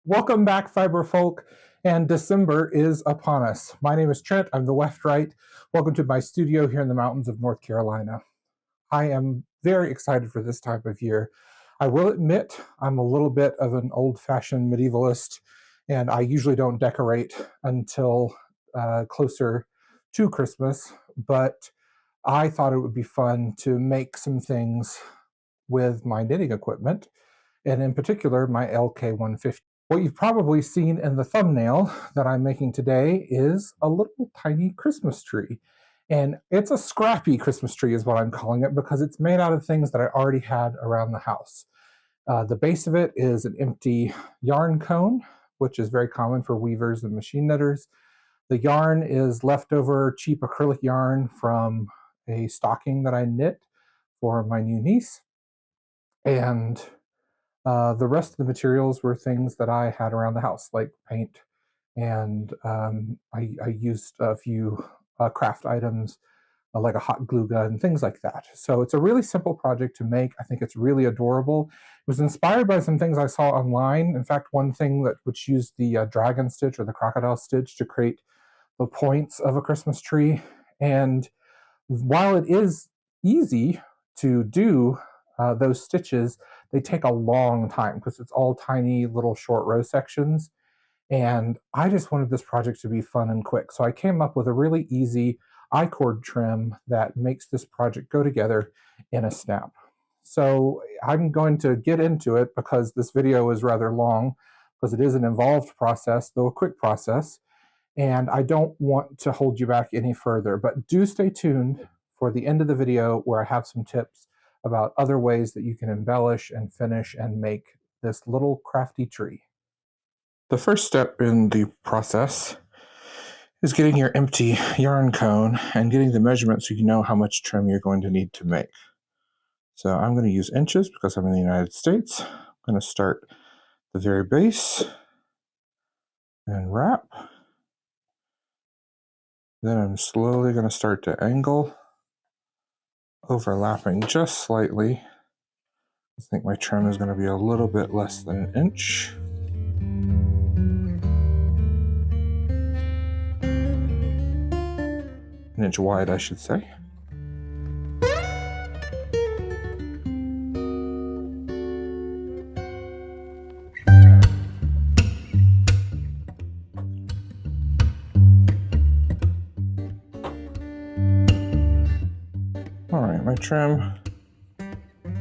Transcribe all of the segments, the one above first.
Welcome back, fiber folk, and December is upon us. My name is Trent. I'm the Weft Wright. Welcome to my studio here in the mountains of North Carolina. I am very excited for this time of year. I will admit I'm a little bit of an old-fashioned medievalist, and I usually don't decorate until closer to Christmas, but I thought it would be fun to make some things with my knitting equipment, and in particular my LK150. What you've probably seen in the thumbnail that I'm making today is a little tiny Christmas tree. And it's a scrappy Christmas tree is what I'm calling it, because it's made out of things that I already had around the house. The base of it is an empty yarn cone, which is very common for weavers and machine knitters. The yarn is leftover cheap acrylic yarn from a stocking that I knit for my new niece. And the rest of the materials were things that I had around the house, like paint, and I used a few craft items, like a hot glue gun, things like that. So it's a really simple project to make. I think it's really adorable. It was inspired by some things I saw online. In fact, one thing which used the dragon stitch or the crocodile stitch to create the points of a Christmas tree. And while it is easy to do those stitches, they take a long time because it's all tiny little short row sections. And I just wanted this project to be fun and quick. So I came up with a really easy I-cord trim that makes this project go together in a snap. So I'm going to get into it because this video is rather long, because it is an involved process, though a quick process. And I don't want to hold you back any further, but do stay tuned for the end of the video where I have some tips about other ways that you can embellish and finish and make this little crafty tree. The first step in the process is getting your empty yarn cone and getting the measurements so you know how much trim you're going to need to make. So I'm going to use inches because I'm in the United States. I'm going to start the very base and wrap. Then I'm slowly going to start to angle, overlapping just slightly. I think my trim is going to be a little bit less than an inch. An inch wide, I should say. Alright, my trim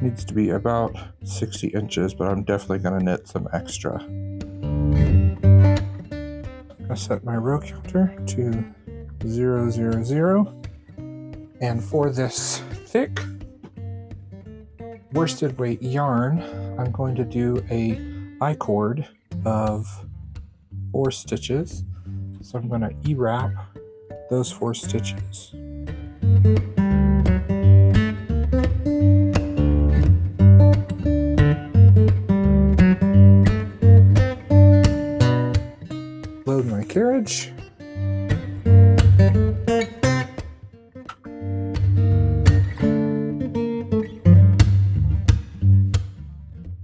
needs to be about 60 inches, but I'm definitely going to knit some extra. I set my row counter to 0, 0, 0. And for this thick worsted weight yarn, I'm going to do a I-cord of 4 stitches. So I'm going to E-wrap those 4 stitches. Load my carriage.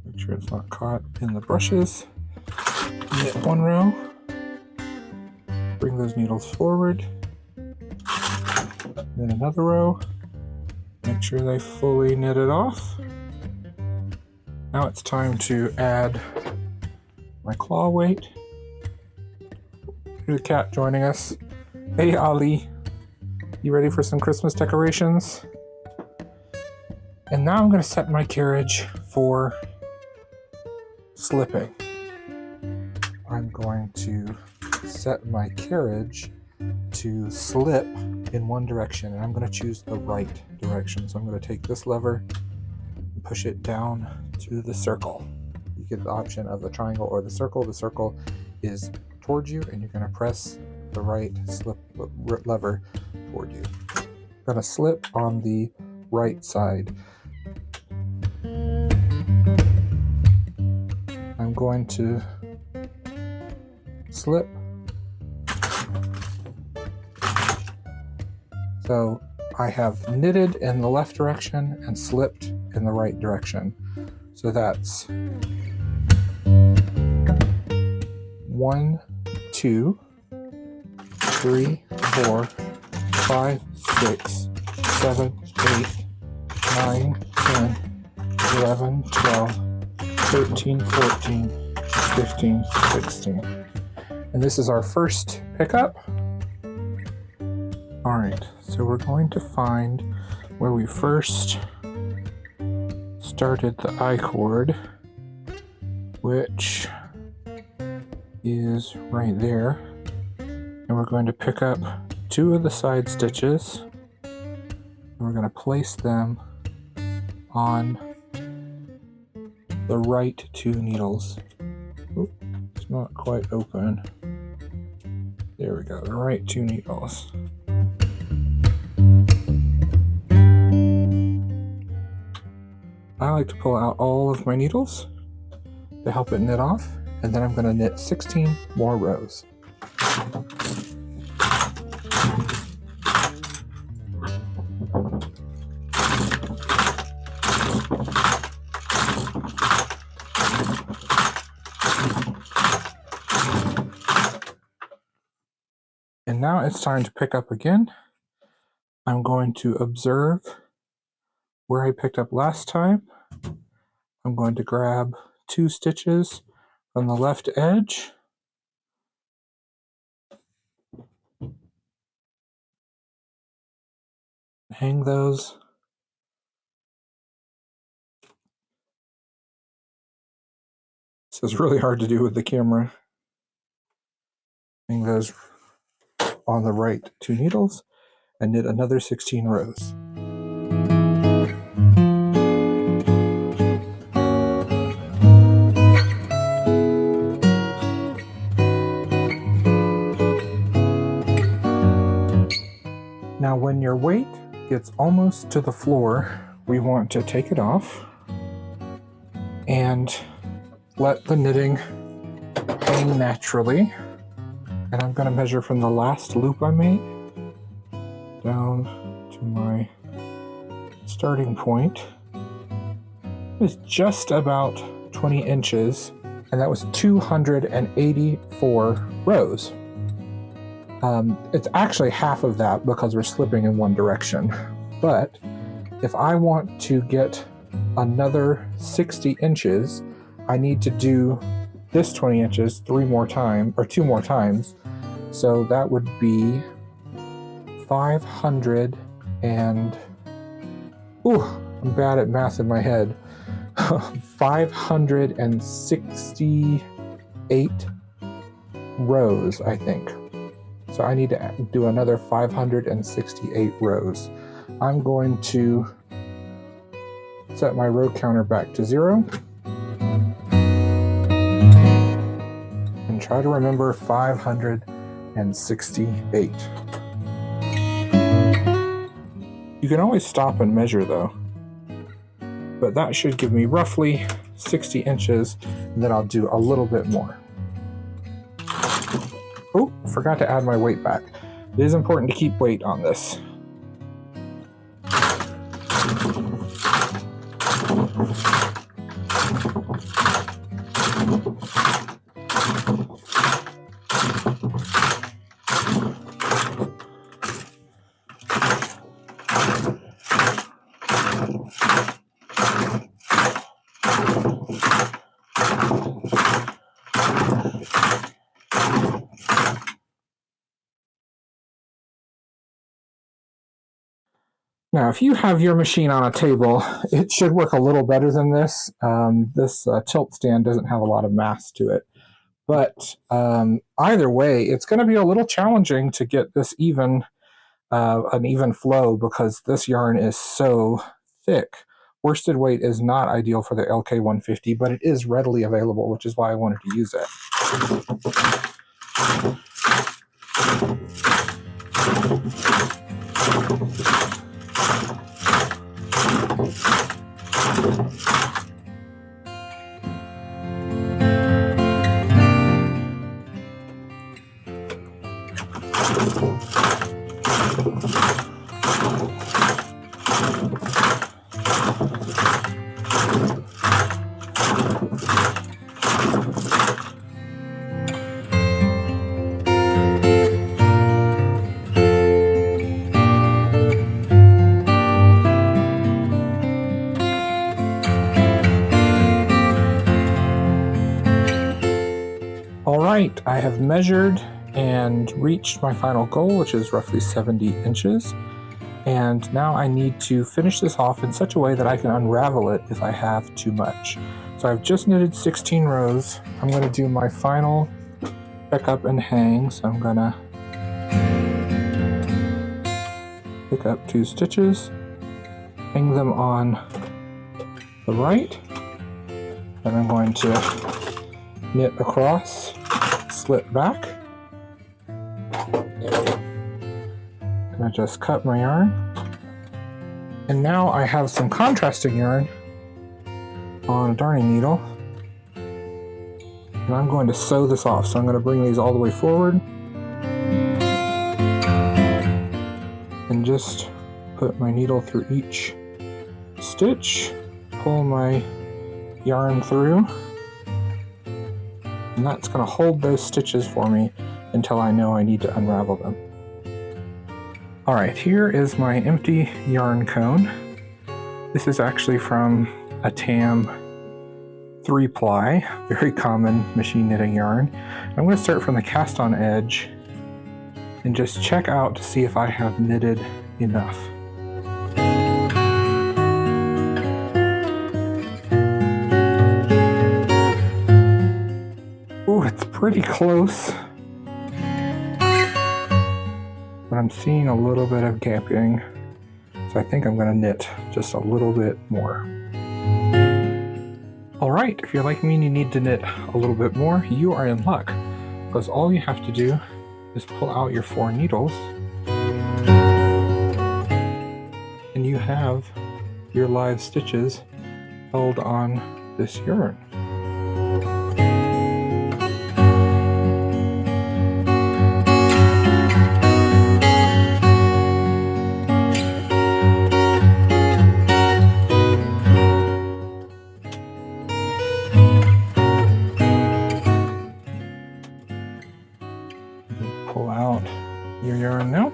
Make sure it's not caught in the brushes. Knit 1 row. Bring those needles forward. Then another row. Make sure they fully knitted off. Now it's time to add my claw weight. Here's a cat joining us. Hey Ali, you ready for some Christmas decorations? And now I'm going to set my carriage for slipping. I'm going to set my carriage to slip in one direction, and I'm going to choose the right direction. So I'm going to take this lever and push it down to the circle. You get the option of the triangle or the circle. The circle is towards you, and you're going to press the right slip lever toward you. I'm going to slip on the right side. I'm going to slip. So I have knitted in the left direction and slipped in the right direction. So that's 1, 2, 3, 4, 5, 6, 7, 8, 9, 10, 11, 12, 13, 14, 15, 16. And this is our first pickup. All right, so we're going to find where we first started the I-cord, which is right there. And we're going to pick up 2 of the side stitches, and we're going to place them on the right 2 needles. Oop, it's not quite open. There we go, the right 2 needles. I like to pull out all of my needles to help it knit off, and then I'm going to knit 16 more rows. And now it's time to pick up again. I'm going to observe where I picked up last time. I'm going to grab 2 stitches from the left edge. Hang those. This is really hard to do with the camera. Hang those on the right 2 needles and knit another 16 rows. Now when your weight gets almost to the floor, we want to take it off and let the knitting hang naturally. And I'm going to measure from the last loop I made down to my starting point. It's just about 20 inches, and that was 284 rows. It's actually half of that because we're slipping in one direction. But if I want to get another 60 inches, I need to do this 20 inches 2 more times. So that would be 500 and, I'm bad at math in my head. 568 rows, I think. So I need to do another 568 rows. I'm going to set my row counter back to 0 and try to remember 568. You can always stop and measure though, but that should give me roughly 60 inches, and then I'll do a little bit more. Oh, forgot to add my weight back. It is important to keep weight on this. Now, if you have your machine on a table, it should work a little better than this. This tilt stand doesn't have a lot of mass to it. But either way, it's going to be a little challenging to get this an even flow because this yarn is so thick. Worsted weight is not ideal for the LK150, but it is readily available, which is why I wanted to use it. Alright, I have measured and reached my final goal, which is roughly 70 inches. And now I need to finish this off in such a way that I can unravel it if I have too much. So I've just knitted 16 rows. I'm going to do my final pick up and hang. So I'm going to pick up 2 stitches, hang them on the right, and I'm going to knit across, slip back, and I just cut my yarn. And now I have some contrasting yarn on a darning needle, and I'm going to sew this off. So I'm going to bring these all the way forward and just put my needle through each stitch, pull my yarn through, and that's going to hold those stitches for me until I know I need to unravel them. Alright, here is my empty yarn cone. This is actually from a TAM 3-ply, very common machine knitting yarn. I'm going to start from the cast on edge and just check out to see if I have knitted enough. Ooh, it's pretty close, but I'm seeing a little bit of gapping, so I think I'm going to knit just a little bit more. Alright, if you're like me and you need to knit a little bit more, you are in luck, because all you have to do is pull out your 4 needles, and you have your live stitches held on this yarn. Pull out your yarn now,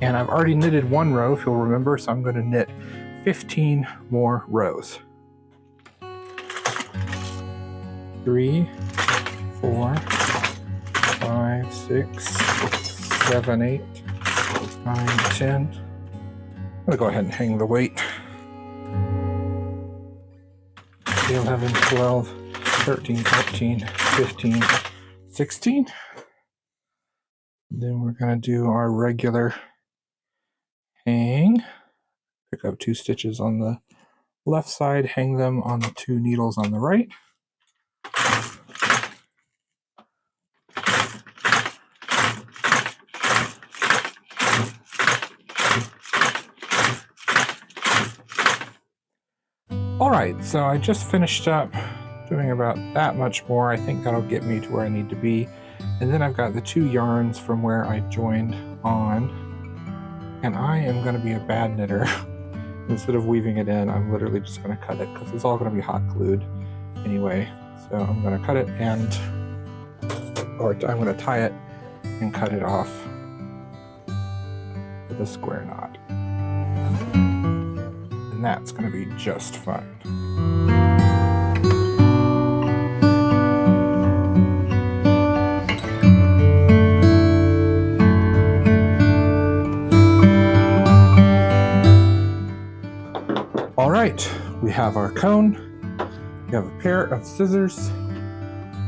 and I've already knitted 1 row, if you'll remember, so I'm going to knit 15 more rows. 3, 4, 5, 6, 7, 8, 9, 10. I'm going to go ahead and hang the weight. 11, 12, 13, 14, 15, 16. Then we're going to do our regular hang. Pick up 2 stitches on the left side, hang them on the 2 needles on the right. Alright, so I just finished up doing about that much more. I think that'll get me to where I need to be. And then I've got the 2 yarns from where I joined on, and I am going to be a bad knitter. Instead of weaving it in, I'm literally just going to cut it, because it's all going to be hot glued anyway. So I'm going to cut it I'm going to tie it and cut it off with a square knot. And that's going to be just fun. Alright, we have our cone, we have a pair of scissors,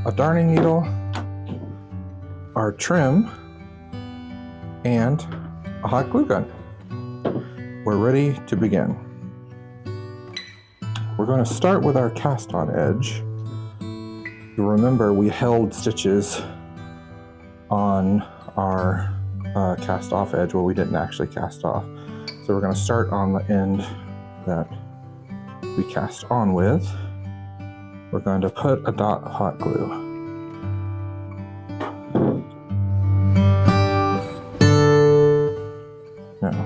a darning needle, our trim, and a hot glue gun. We're ready to begin. We're going to start with our cast on edge. You'll remember we held stitches on our cast off edge where we didn't actually cast off. So we're going to start on the end that we cast on with. We're going to put a dot of hot glue. Now,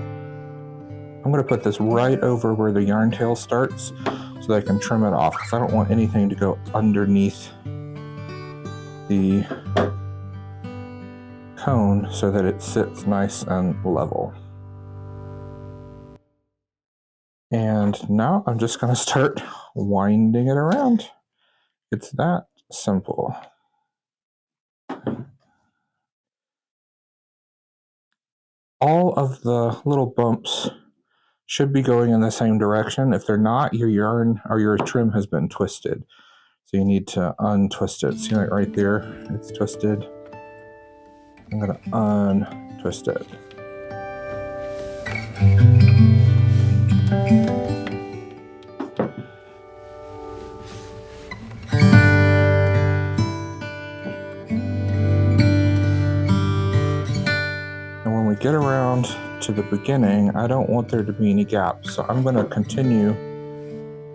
I'm going to put this right over where the yarn tail starts so that I can trim it off, because I don't want anything to go underneath the cone so that it sits nice and level. And now I'm just going to start winding it around. It's that simple. All of the little bumps should be going in the same direction. If they're not, your yarn or your trim has been twisted. So you need to untwist it. See, like right there, it's twisted. I'm going to untwist it. And when we get around to the beginning, I don't want there to be any gaps. So I'm going to continue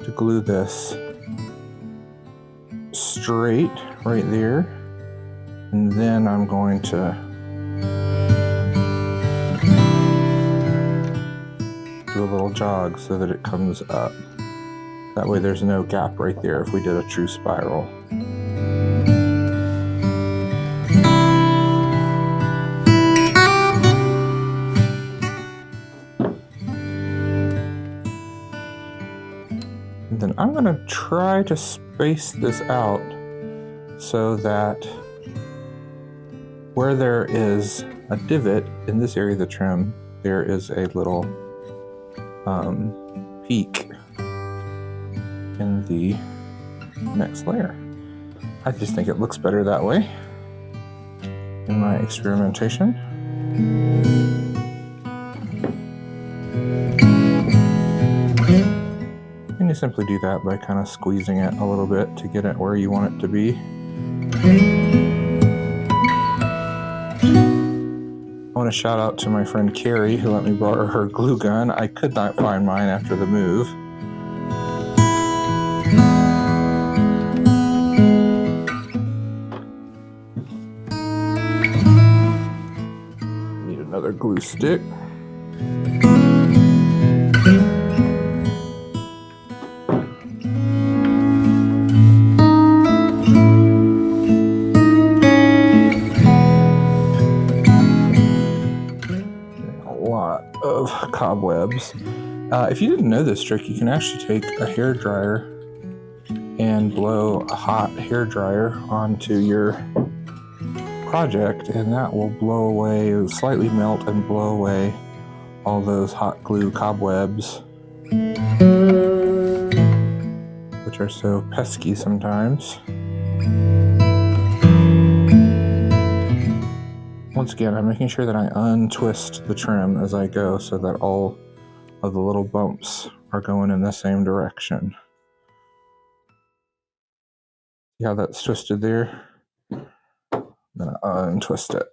to glue this straight right there. And then I'm going to do a little jog so that it comes up. That way there's no gap right there if we did a true spiral. And then I'm going to try to space this out so that where there is a divot in this area of the trim, there is a little peak in the next layer. I just think it looks better that way in my experimentation. And you simply do that by kind of squeezing it a little bit to get it where you want it to be. I want to shout out to my friend Carrie who let me borrow her glue gun. I could not find mine after the move. Need another glue stick. Of cobwebs. If you didn't know this trick, you can actually take a hair dryer and blow a hot hair dryer onto your project, and that will blow away, slightly melt and blow away all those hot glue cobwebs, which are so pesky sometimes. Once again, I'm making sure that I untwist the trim as I go so that all of the little bumps are going in the same direction. See how that's twisted there? Then I untwist it.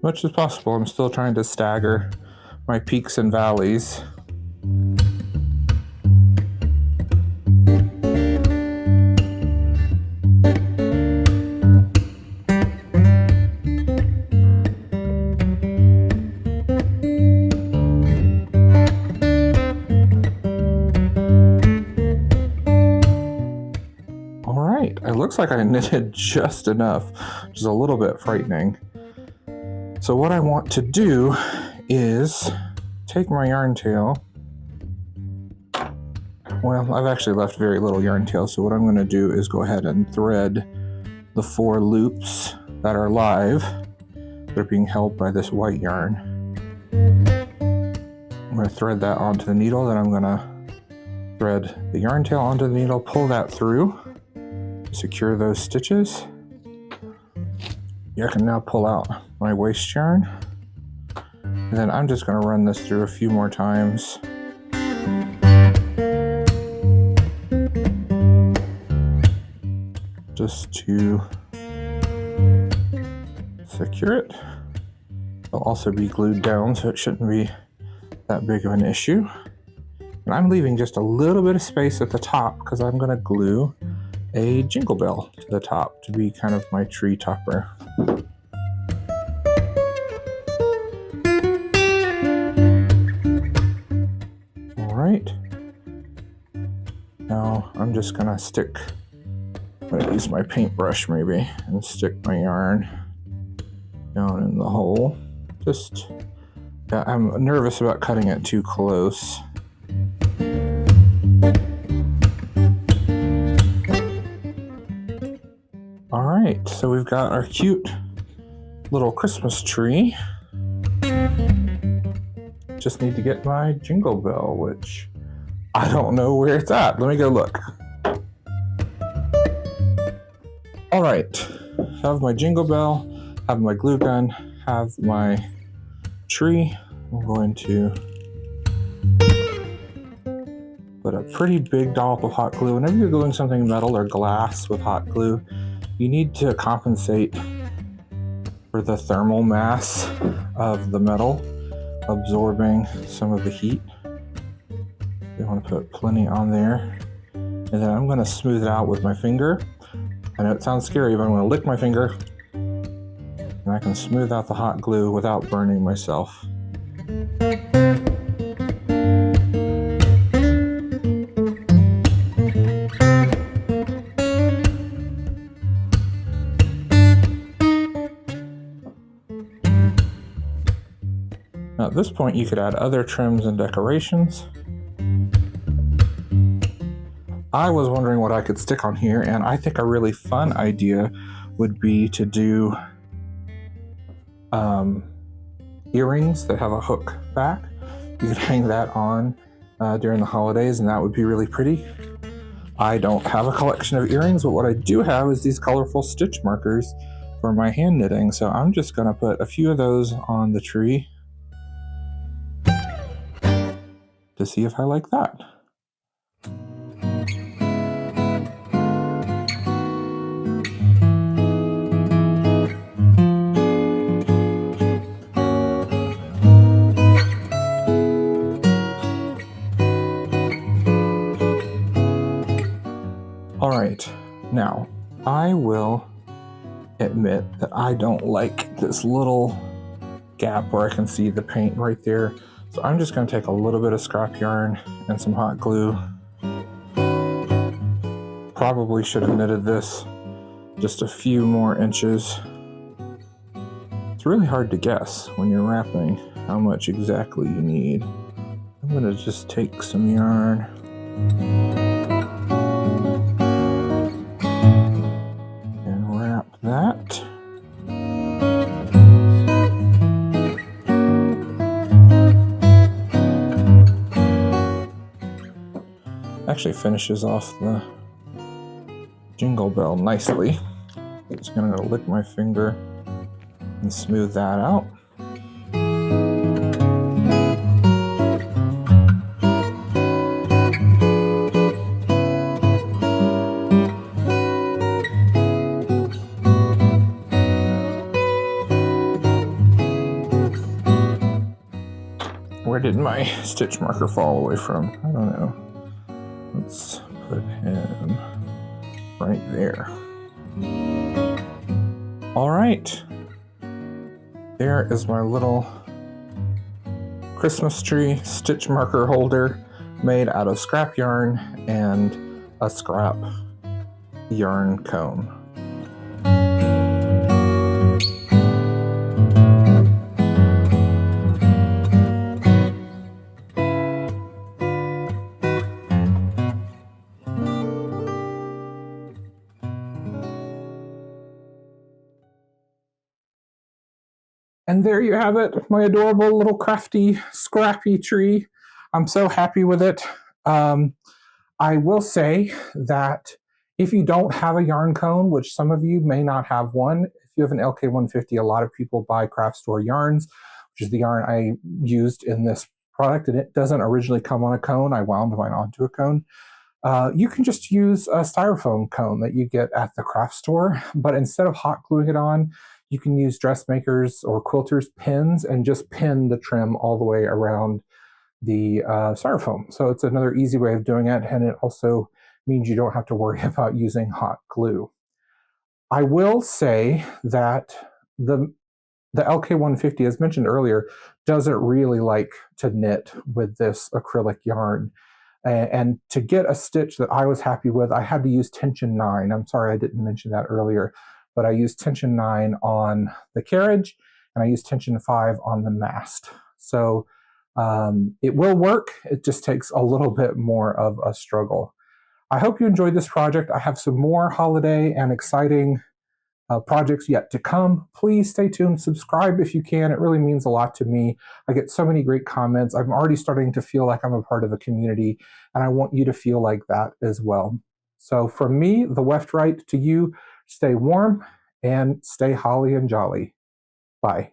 Much as possible, I'm still trying to stagger my peaks and valleys. All right, it looks like I knitted just enough, which is a little bit frightening. So what I want to do is take my yarn tail. Well, I've actually left very little yarn tail, so what I'm going to do is go ahead and thread the 4 loops that are live. They're being held by this white yarn. I'm going to thread that onto the needle, then I'm going to thread the yarn tail onto the needle, pull that through, secure those stitches. I can now pull out my waste yarn, And then I'm just going to run this through a few more times. Just to secure it. It'll also be glued down, so it shouldn't be that big of an issue. And I'm leaving just a little bit of space at the top because I'm going to glue a jingle bell to the top to be kind of my tree topper. All right. Now I'm just going to I'm going to use my paintbrush maybe and stick my yarn down in the hole. I'm nervous about cutting it too close. All right, so we've got our cute little Christmas tree. Just need to get my jingle bell, which I don't know where it's at. Let me go look. All right, have my jingle bell, have my glue gun, have my tree. I'm going to put a pretty big dollop of hot glue. Whenever you're gluing something metal or glass with hot glue, you need to compensate for the thermal mass of the metal absorbing some of the heat. You want to put plenty on there. And then I'm going to smooth it out with my finger. I know it sounds scary, but I'm going to lick my finger and I can smooth out the hot glue without burning myself. Now at this point you could add other trims and decorations. I was wondering what I could stick on here, and I think a really fun idea would be to do earrings that have a hook back. You could hang that on during the holidays, and that would be really pretty. I don't have a collection of earrings, but what I do have is these colorful stitch markers for my hand knitting. So I'm just going to put a few of those on the tree to see if I like that. All right, now I will admit that I don't like this little gap where I can see the paint right there. So I'm just going to take a little bit of scrap yarn and some hot glue. Probably should have knitted this just a few more inches. It's really hard to guess when you're wrapping how much exactly you need. I'm going to just take some yarn and wrap that. Actually finishes off the jingle bell nicely. Just gonna lick my finger and smooth that out. Where did my stitch marker fall away from? I don't know. Let's put him right there. All right. There is my little Christmas tree stitch marker holder made out of scrap yarn and a scrap yarn cone. And there you have it, my adorable little crafty, scrappy tree. I'm so happy with it. I will say that if you don't have a yarn cone, which some of you may not have one, if you have an LK150, a lot of people buy craft store yarns. which is the yarn I used in this product, and it doesn't originally come on a cone. I wound mine onto a cone. You can just use a styrofoam cone that you get at the craft store, but instead of hot gluing it on, you can use dressmakers or quilters pins and just pin the trim all the way around the styrofoam. So it's another easy way of doing it, and it also means you don't have to worry about using hot glue. I will say that the LK150, as mentioned earlier, doesn't really like to knit with this acrylic yarn. And to get a stitch that I was happy with, I had to use tension 9. I'm sorry I didn't mention that earlier, but I used tension 9 on the carriage, and I used tension 5 on the mast. So it will work. It just takes a little bit more of a struggle. I hope you enjoyed this project. I have some more holiday and exciting projects yet to come. Please stay tuned, subscribe if you can. It really means a lot to me. I get so many great comments. I'm already starting to feel like I'm a part of a community, and I want you to feel like that as well. So from me, the Weft Wright, to you, stay warm and stay holly and jolly. Bye.